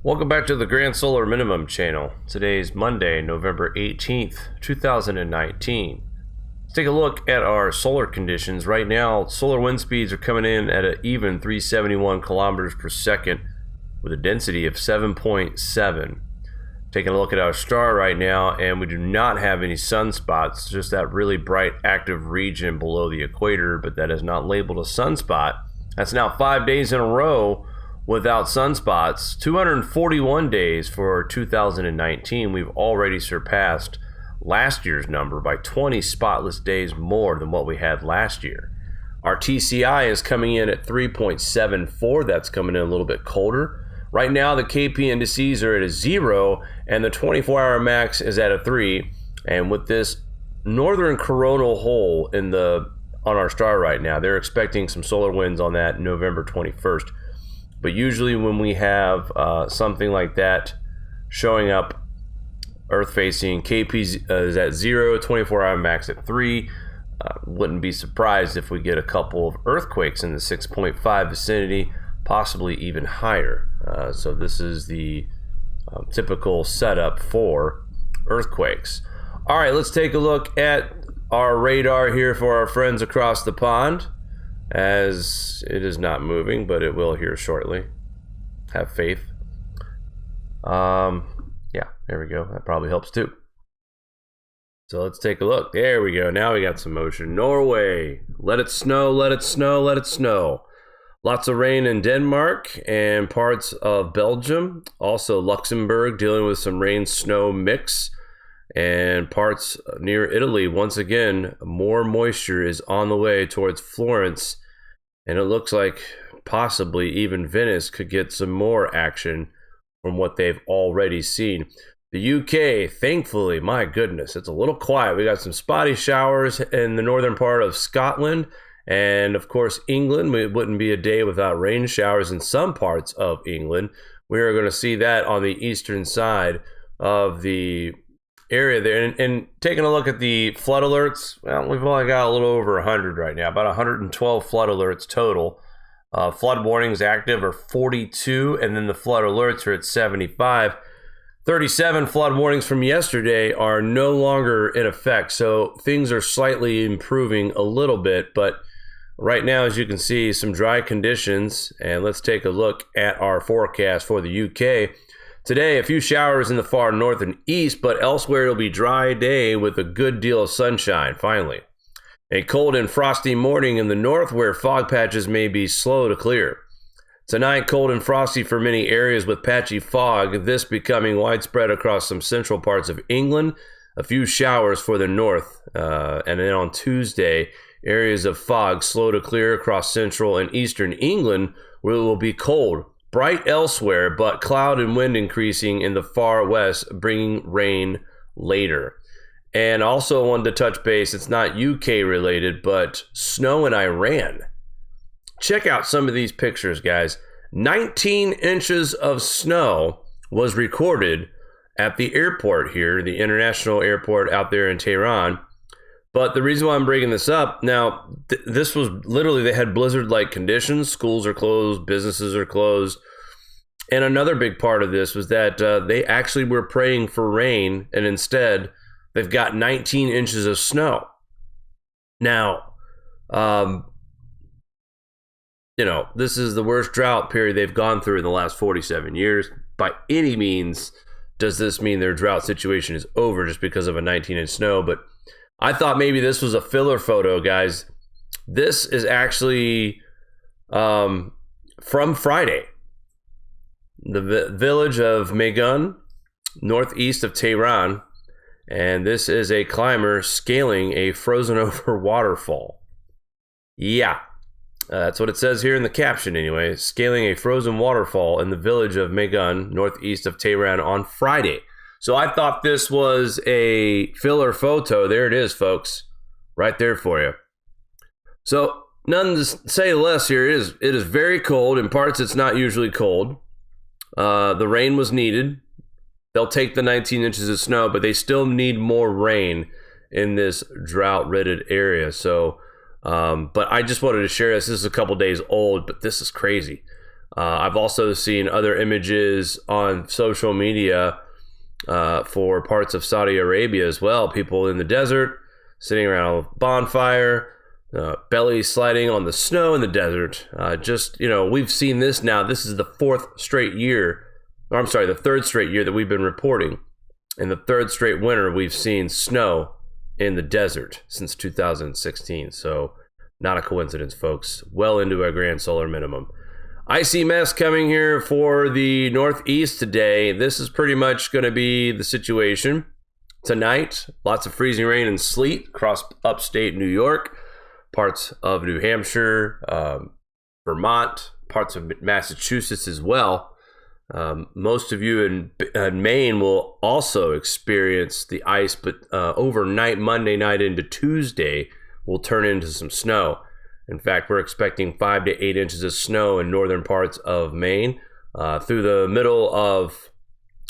Welcome back to the Grand Solar Minimum channel. Today's Monday, November 18th, 2019. Let's take a look at our solar conditions. Right now, solar wind speeds are coming in at an even 371 kilometers per second with a density of 7.7. Taking a look at our star right now, and we do not have any sunspots, just that really bright active region below the equator, but that is not labeled a sunspot. That's now 5 days in a row without sunspots. 241 days for 2019. We've already surpassed last year's number by 20 spotless days more than what we had last year. Our TCI is coming in at 3.74. That's coming in a little bit colder. Right now, the KP indices are at a 0, and the 24-hour max is at a 3. And with this northern coronal hole on our star right now, they're expecting some solar winds on that November 21st. But usually when we have something like that showing up Earth-facing, KP is at 0, 24-hour max at 3. Wouldn't be surprised if we get a couple of earthquakes in the 6.5 vicinity, possibly even higher. So this is the typical setup for earthquakes. All right, let's take a look at our radar here for our friends across the pond, as it is not moving, but it will here shortly. Have faith. Yeah, there we go. That probably helps too. So let's take a look. There we go. Now we got some motion. Norway. Let it snow, let it snow, let it snow. Lots of rain in Denmark and parts of Belgium. Also Luxembourg dealing with some rain-snow mix. And parts near Italy. Once again, more moisture is on the way towards Florence. And it looks like possibly even Venice could get some more action from what they've already seen. The UK, thankfully, my goodness, it's a little quiet. We got some spotty showers in the northern part of Scotland. And of course, England, it wouldn't be a day without rain showers in some parts of England. We are going to see that on the eastern side of the area there. And taking a look at the flood alerts, well, we've only got a little over 100 right now, about 112 flood alerts total. Flood warnings active are 42, and then the flood alerts are at 75. 37 flood warnings from yesterday are no longer in effect, so things are slightly improving a little bit, but right now, as you can see, some dry conditions. And let's take a look at our forecast for the UK. Today, a few showers in the far north and east, but elsewhere it'll be a dry day with a good deal of sunshine, finally. A cold and frosty morning in the north where fog patches may be slow to clear. Tonight, cold and frosty for many areas with patchy fog, this becoming widespread across some central parts of England. A few showers for the north. And then on Tuesday, areas of fog slow to clear across central and eastern England where it will be cold. Bright elsewhere, but cloud and wind increasing in the far west, bringing rain later. And also wanted to touch base, it's not UK related, but snow in Iran. Check out some of these pictures, guys. 19 inches of snow was recorded at the airport here, the international airport out there in Tehran. But the reason why I'm bringing this up, now, this was literally, they had blizzard-like conditions. Schools are closed, businesses are closed. And another big part of this was that they actually were praying for rain, and instead, they've got 19 inches of snow. Now, this is the worst drought period they've gone through in the last 47 years. By any means, does this mean their drought situation is over just because of a 19-inch snow, but I thought maybe this was a filler photo, guys. This is actually from Friday. The village of Megun, northeast of Tehran. And this is a climber scaling a frozen over waterfall. Yeah, that's what it says here in the caption anyway. Scaling a frozen waterfall in the village of Megun, northeast of Tehran on Friday. So I thought this was a filler photo. There it is, folks. Right there for you. So, none to say less here. It is very cold. In parts, it's not usually cold. The rain was needed. They'll take the 19 inches of snow, but they still need more rain in this drought-ridden area. So, but I just wanted to share this. This is a couple days old, but this is crazy. I've also seen other images on social media for parts of Saudi Arabia as well. People in the desert sitting around a bonfire, belly sliding on the snow in the desert. We've seen this now. This is the the third straight year that we've been reporting. And the third straight winter we've seen snow in the desert since 2016. So not a coincidence, folks. Well into a grand solar minimum. Icy mess coming here for the Northeast today. This is pretty much going to be the situation tonight. Lots of freezing rain and sleet across upstate New York, parts of New Hampshire, Vermont, parts of Massachusetts as well. Most of you in Maine will also experience the ice, but overnight, Monday night into Tuesday, will turn into some snow. In fact, we're expecting 5 to 8 inches of snow in northern parts of Maine. Through the middle of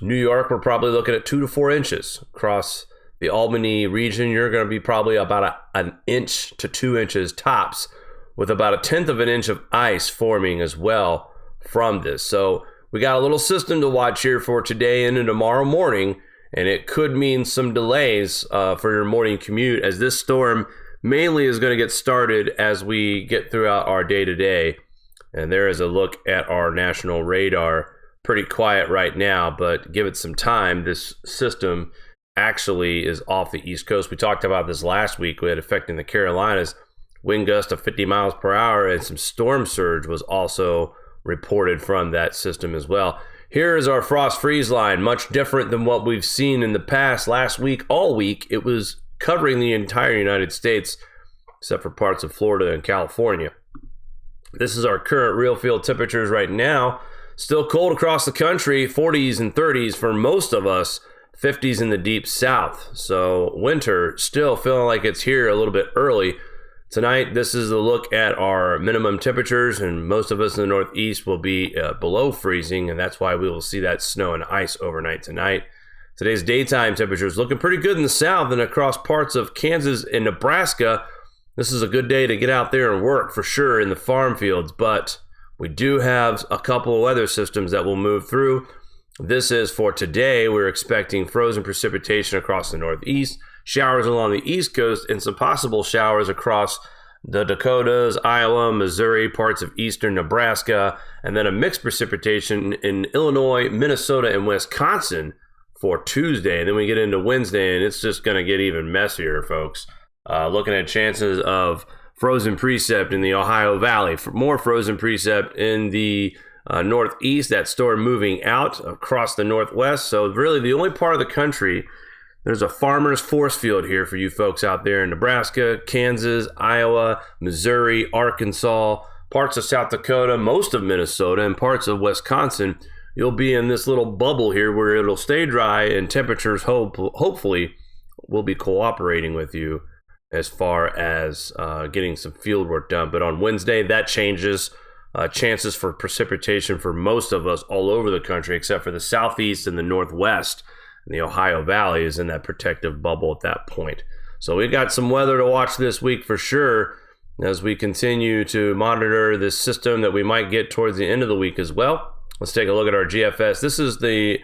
New York, we're probably looking at 2 to 4 inches. Across the Albany region, you're going to be probably about an inch to 2 inches tops, with about 1/10 of an inch of ice forming as well from this. So we got a little system to watch here for today and tomorrow morning, and it could mean some delays for your morning commute, as this storm mainly is going to get started as we get throughout our day-to-day. And there is a look at our national radar. Pretty quiet right now, but give it some time. This system actually is off the East Coast. We talked about this last week. We had affecting the Carolinas. Wind gust of 50 miles per hour and some storm surge was also reported from that system as well. Here is our frost freeze line, much different than what we've seen in the past. Last week, all week, it was covering the entire United States, except for parts of Florida and California. This is our current real field temperatures right now. Still cold across the country, 40s and 30s for most of us, 50s in the deep south. So winter still feeling like it's here a little bit early. Tonight, this is a look at our minimum temperatures, and most of us in the Northeast will be below freezing, and that's why we will see that snow and ice overnight tonight. Today's daytime temperatures looking pretty good in the south and across parts of Kansas and Nebraska. This is a good day to get out there and work for sure in the farm fields, but we do have a couple of weather systems that will move through. This is for today. We're expecting frozen precipitation across the Northeast, showers along the East Coast, and some possible showers across the Dakotas, Iowa, Missouri, parts of eastern Nebraska, and then a mixed precipitation in Illinois, Minnesota, and Wisconsin for Tuesday. And then we get into Wednesday, and it's just going to get even messier, folks. Looking at chances of frozen precip in the Ohio Valley, for more frozen precip in the Northeast. That storm moving out across the Northwest. So really the only part of the country, there's a farmer's force field here for you folks out there in Nebraska, Kansas, Iowa, Missouri, Arkansas, parts of South Dakota, most of Minnesota, and parts of Wisconsin. You'll be in this little bubble here where it'll stay dry, and temperatures hopefully will be cooperating with you as far as getting some field work done. But on Wednesday, that changes. Chances for precipitation for most of us all over the country, except for the Southeast and the Northwest. And the Ohio Valley is in that protective bubble at that point. So we've got some weather to watch this week for sure, as we continue to monitor this system that we might get towards the end of the week as well. Let's take a look at our GFS. This is the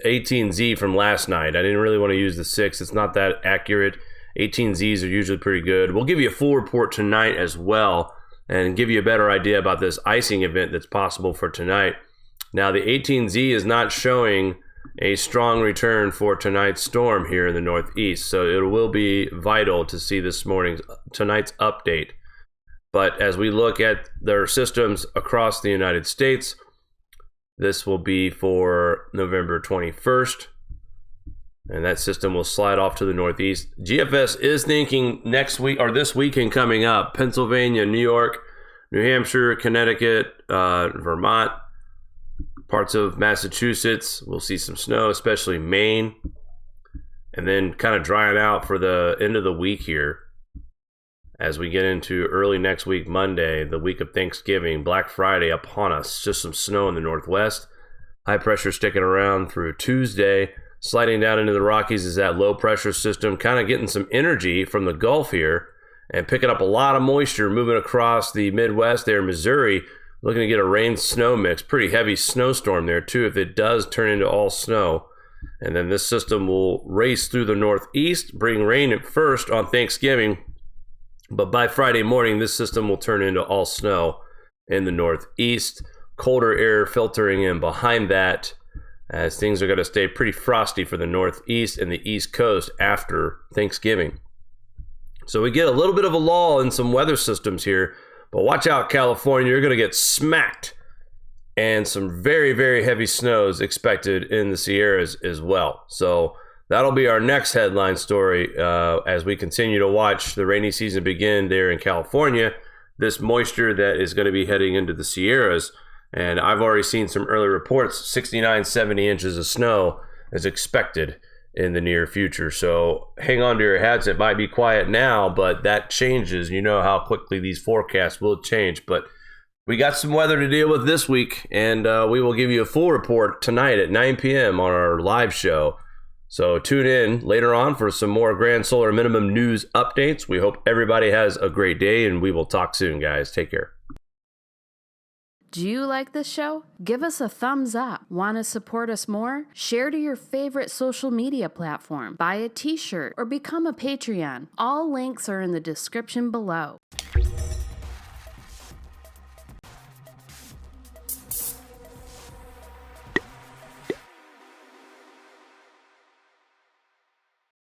18Z from last night. I didn't really want to use the 6. It's not that accurate. 18Zs are usually pretty good. We'll give you a full report tonight as well and give you a better idea about this icing event that's possible for tonight. Now, the 18Z is not showing a strong return for tonight's storm here in the Northeast, so it will be vital to see tonight's update. But as we look at their systems across the United States, this will be for November 21st, and that system will slide off to the Northeast. GFS is thinking next week, or this weekend coming up, Pennsylvania, New York, New Hampshire, Connecticut, Vermont, parts of Massachusetts. We'll see some snow, especially Maine, and then kind of drying out for the end of the week here as we get into early next week, Monday, the week of Thanksgiving, Black Friday upon us. Just some snow in the Northwest. High pressure sticking around through Tuesday. Sliding down into the Rockies is that low pressure system, kind of getting some energy from the Gulf here and picking up a lot of moisture moving across the Midwest there in Missouri. Looking to get a rain-snow mix. Pretty heavy snowstorm there, too, if it does turn into all snow. And then this system will race through the northeast, bring rain at first on Thanksgiving. But by Friday morning, this system will turn into all snow in the northeast. Colder air filtering in behind that, as things are going to stay pretty frosty for the northeast and the east coast after Thanksgiving. So we get a little bit of a lull in some weather systems here, but watch out, California, you're going to get smacked. And some very, very heavy snows expected in the Sierras as well. So that'll be our next headline story as we continue to watch the rainy season begin there in California. This moisture that is going to be heading into the Sierras. And I've already seen some early reports, 69, 70 inches of snow is expected in the near future. So hang on to your hats. It might be quiet now, but that changes. You know how quickly these forecasts will change. But we got some weather to deal with this week, and we will give you a full report tonight at 9 p.m. on our live show. So tune in later on for some more Grand Solar Minimum news updates. We hope everybody has a great day, and we will talk soon, guys. Take care. Do you like this show? Give us a thumbs up. Want to support us more? Share to your favorite social media platform. Buy a t-shirt or become a Patreon. All links are in the description below.